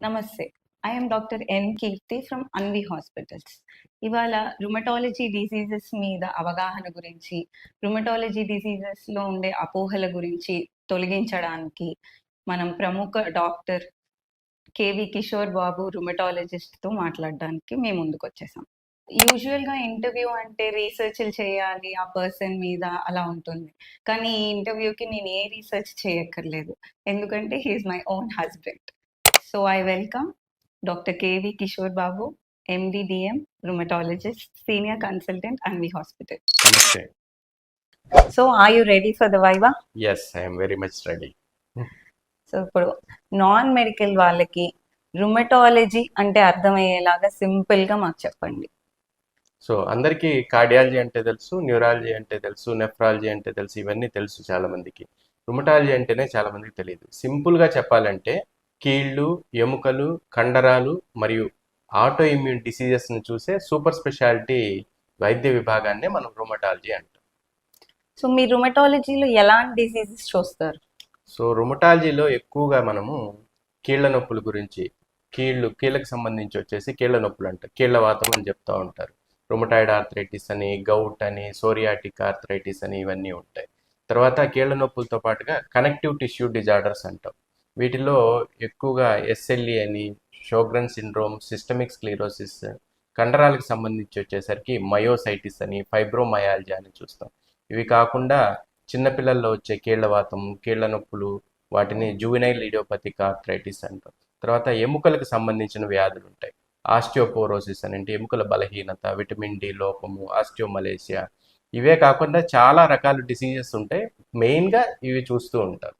నమస్తే. I am doctor N. Keerthi from Anvi hospitals. ఇవాళ rheumatology diseases మీద అవగాహన గురించి, రుమటాలజీ డిసీజెస్‌లో ఉండే అపోహల గురించి తొలగించడానికి మనం ప్రముఖ డాక్టర్ కేవి కిషోర్ బాబు రుమటాలజిస్ట్‌తో మాట్లాడడానికి మేము ముందుకొచ్చేసాం. యూజువల్‌గా ఇంటర్వ్యూ అంటే రీసెర్చ్‌లు చేయాలి ఆ పర్సన్ మీద అలా ఉంటుంది. కానీ ఈ ఇంటర్వ్యూకి నేను ఏ రీసెర్చ్ చేయక్కర్లేదు. ఎందుకంటే he is my own husband. So I welcome Dr. K.V. Kishore Babu, MD DM, rheumatologist, senior consultant, Anvi Hospital. Namaste. So are you ready for the Viva? Yes, I am very much ready. So ఇప్పుడు non medical వాళ్ళకి rheumatology అంటే అర్థమయ్యేలాగా సింపుల్గా మాకు చెప్పండి. So అందరికీ cardiology అంటే తెలుసు, న్యూరాలజీ అంటే తెలుసు, నెఫ్రాలజీ అంటే తెలుసు, ఇవన్నీ తెలుసు చాలా మందికి. రుమటాలజీ అంటేనే చాలా మందికి తెలియదు. సింపుల్గా చెప్పాలంటే కీళ్ళు, ఎముకలు, కండరాలు మరియు ఆటో ఇమ్యూన్ డిసీజెస్ని చూసే సూపర్ స్పెషాలిటీ వైద్య విభాగాన్నే మనం రుమటాలజీ అంటాం. సో మీ రుమటాలజీలో ఎలాంటి డిసీజెస్ చూస్తారు? సో రుమటాలజీలో ఎక్కువగా మనము కీళ్ళ నొప్పుల గురించి, కీళ్ళకు సంబంధించి వచ్చేసి కీళ్ళ నొప్పులు అంటారు, కీళ్ళ వాతం అని చెప్తూ ఉంటారు. రుమటాయిడ్ ఆర్థరైటిస్ అని, గౌట్ అని, సోరియాటిక్ ఆర్థరైటిస్ అని ఇవన్నీ ఉంటాయి. తర్వాత కీళ్ళ నొప్పులతో పాటుగా కనెక్టివ్ టిష్యూ డిజార్డర్స్ అంటాం. వీటిలో ఎక్కువగా ఎస్ఎల్ఈ అని, షోగ్రన్ సిండ్రోమ్, సిస్టమిక్ స్క్లీరోసిస్, కండరాలకు సంబంధించి వచ్చేసరికి మయోసైటిస్ అని, ఫైబ్రోమయాల్జియా అని చూస్తాం. ఇవి కాకుండా చిన్నపిల్లల్లో వచ్చే కీళ్ళవాతం, కీళ్ళ నొప్పులు, వాటిని జువెనైల్ ఇడియోపతిక్ ఆర్థరైటిస్ అంటాం. తర్వాత ఎముకలకు సంబంధించిన వ్యాధులు ఉంటాయి. ఆస్టియోపోరోసిస్ అని, అంటే ఎముకల బలహీనత, విటమిన్ డి లోపము, ఆస్టియోమలేసియా. ఇవే కాకుండా చాలా రకాల డిసీజెస్ ఉంటాయి. మెయిన్గా ఇవి చూస్తూ ఉంటారు.